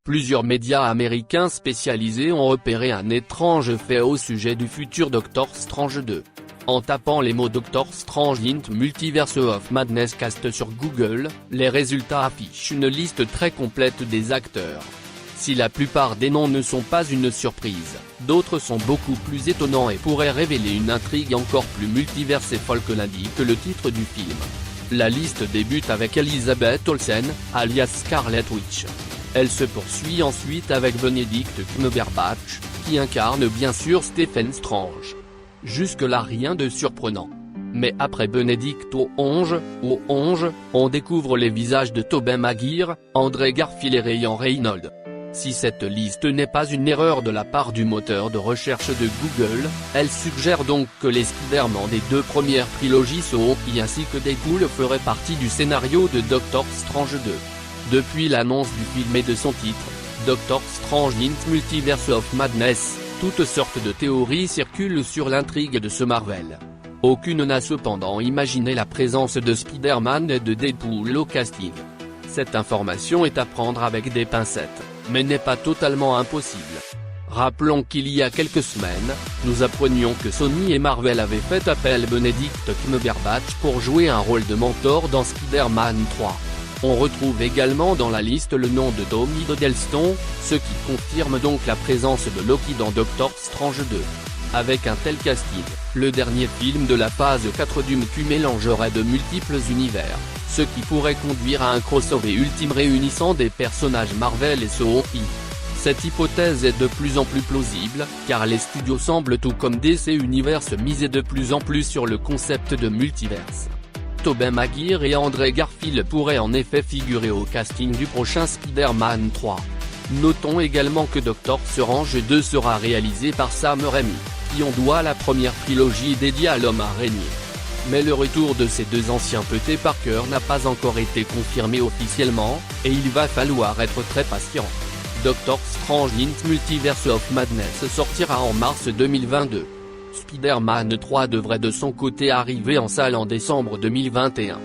Plusieurs médias américains spécialisés ont repéré un étrange fait au sujet du futur Doctor Strange 2. En tapant les mots Doctor Strange int Multiverse of Madness cast sur Google, les résultats affichent une liste très complète des acteurs. Si la plupart des noms ne sont pas une surprise, d'autres sont beaucoup plus étonnants et pourraient révéler une intrigue encore plus multiverse et folle que l'indique le titre du film. La liste débute avec Elizabeth Olsen, alias Scarlet Witch. Elle se poursuit ensuite avec Benedict Cumberbatch, qui incarne bien sûr Stephen Strange. Jusque-là rien de surprenant. Mais après Benedict on découvre les visages de Tobey Maguire, Andrew Garfield et Ryan Reynolds. Si cette liste n'est pas une erreur de la part du moteur de recherche de Google, elle suggère donc que les Spider-Man des deux premières trilogies ainsi que Deadpool feraient partie du scénario de Doctor Strange 2. Depuis l'annonce du film et de son titre, Doctor Strange int Multiverse of Madness, toutes sortes de théories circulent sur l'intrigue de ce Marvel. Aucune n'a cependant imaginé la présence de Spider-Man et de Deadpool au casting. Cette information est à prendre avec des pincettes, mais n'est pas totalement impossible. Rappelons qu'il y a quelques semaines, nous apprenions que Sony et Marvel avaient fait appel à Benedict Cumberbatch pour jouer un rôle de mentor dans Spider-Man 3. On retrouve également dans la liste le nom de Tommy Hiddleston, ce qui confirme donc la présence de Loki dans Doctor Strange 2. Avec un tel casting, le dernier film de la phase 4 du MCU mélangerait de multiples univers, ce qui pourrait conduire à un crossover ultime réunissant des personnages Marvel et Sony. Cette hypothèse est de plus en plus plausible, car les studios semblent tout comme DC Universe miser de plus en plus sur le concept de multiverse. Tobey Maguire et Andrew Garfield pourraient en effet figurer au casting du prochain Spider-Man 3. Notons également que Doctor Strange 2 sera réalisé par Sam Raimi, qui on doit la première trilogie dédiée à l'homme araignée. Mais le retour de ces deux anciens Peter Parker n'a pas encore été confirmé officiellement, et il va falloir être très patient. Doctor Strange int Multiverse of Madness sortira en mars 2022. Spider-Man 3 devrait de son côté arriver en salle en décembre 2021.